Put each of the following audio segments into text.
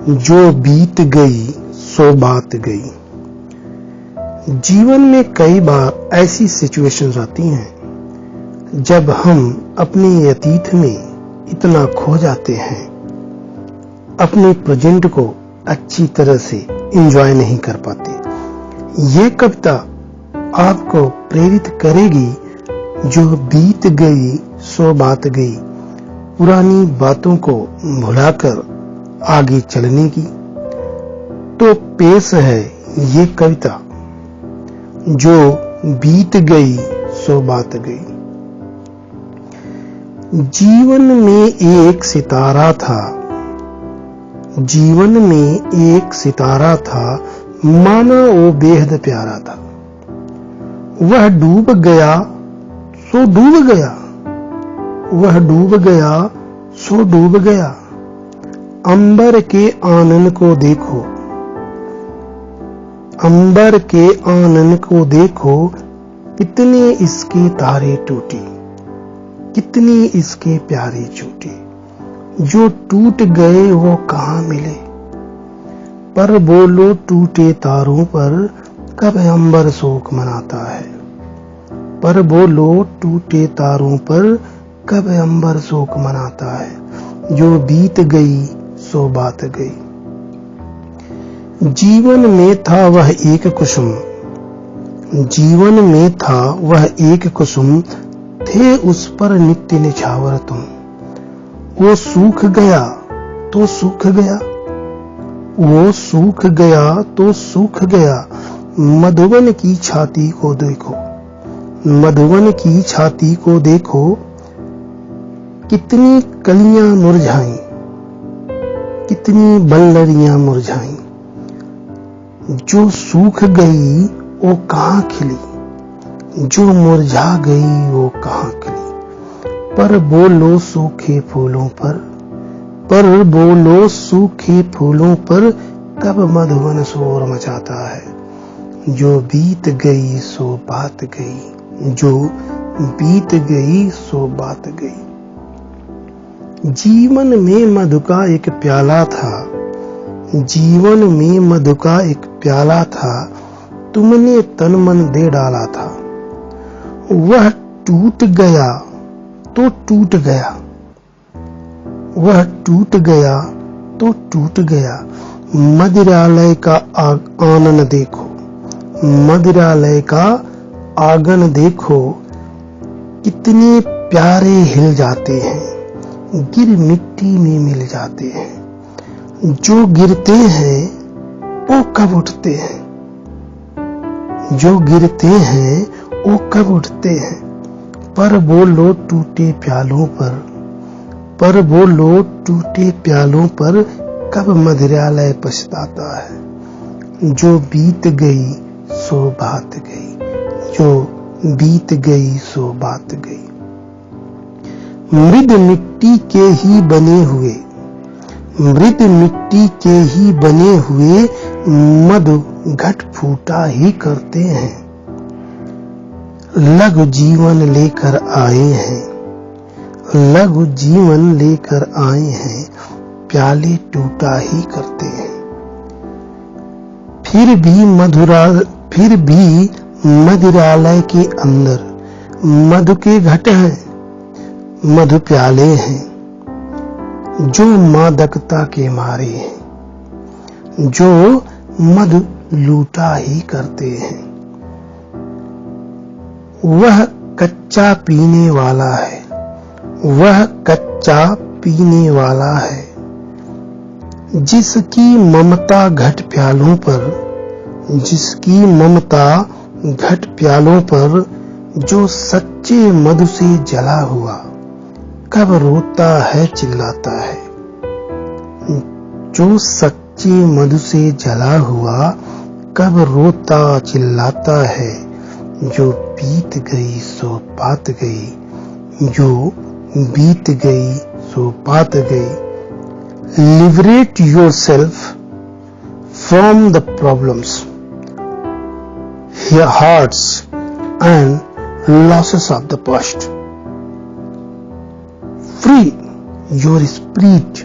जो बीत गई सो बात गई। जीवन में कई बार ऐसी सिचुएशंस आती हैं जब हम अपने अतीत में इतना खो जाते हैं, अपने प्रेजेंट को अच्छी तरह से एंजॉय नहीं कर पाते। ये कविता आपको प्रेरित करेगी, जो बीत गई सो बात गई, पुरानी बातों को भुलाकर आगे चलने की। तो पेश है ये कविता, जो बीत गई सो बात गई। जीवन में एक सितारा था, जीवन में एक सितारा था, माना वो बेहद प्यारा था। वह डूब गया सो डूब गया, वह डूब गया सो डूब गया। अंबर के आनन को देखो, अंबर के आनन को देखो, कितने इसके तारे टूटे, कितने इसके प्यारे छूटे। जो टूट गए वो कहाँ मिले, पर बोलो टूटे तारों पर कब अंबर शोक मनाता है। पर बोलो टूटे तारों पर कब अंबर शोक मनाता है। जो बीत गई सो बात गई। जीवन में था वह एक कुसुम, जीवन में था वह एक कुसुम, थे उस पर नित्य निछावर तुम। वो सूख गया तो सूख गया, वो सूख गया तो सूख गया। मधुवन की छाती को देखो, मधुवन की छाती को देखो, कितनी कलियां मुरझाई, कितनी बल्लरियां मुरझाई। जो सूख गई वो कहाँ खिली, जो मुरझा गई वो कहाँ खिली। पर बोलो सूखे फूलों पर बोलो सूखे फूलों पर कब मधुवन शोर मचाता है। जो बीत गई सो बात गई, जो बीत गई सो बात गई। जीवन में मधु का एक प्याला था, जीवन में मधु का एक प्याला था, तुमने तन मन दे डाला था। वह टूट गया तो टूट गया, वह टूट गया तो टूट गया। मदिरालय का आंगन देखो, मदिरालय का आंगन देखो, कितने प्यारे हिल जाते हैं, गिर मिट्टी में मिल जाते हैं। जो गिरते हैं वो कब उठते हैं, जो गिरते हैं वो कब उठते हैं। पर बोलो टूटे प्यालों पर बोलो टूटे प्यालों पर कब मदिरालय पछताता है। जो बीत गई सो बात गई, जो बीत गई सो बात गई। मृद मिट्टी के ही बने हुए, मृद मिट्टी के ही बने हुए, मधु घट फूटा ही करते हैं। लघु जीवन लेकर आए हैं, लघु जीवन लेकर आए हैं, प्याले टूटा ही करते हैं। फिर भी मदिरालय के अंदर मधु के घट हैं, मधु प्याले हैं, जो मादकता के मारे हैं, जो मधु लूटा ही करते हैं। वह कच्चा पीने वाला है, वह कच्चा पीने वाला है, जिसकी ममता घट प्यालों पर, जिसकी ममता घट प्यालों पर, जो सच्चे मधु से जला हुआ कब रोता है चिल्लाता है। जो सच्चे मधु से जला हुआ कब रोता चिल्लाता है। जो बीत गई सो बात गई, जो बीत गई सो बात गई। Liberate yourself from the problems, hearts and losses of the past. Free your spirit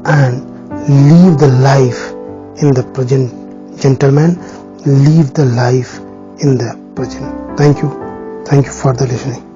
and live the life in the present, gentlemen. Live the life in the present. Thank you for the listening.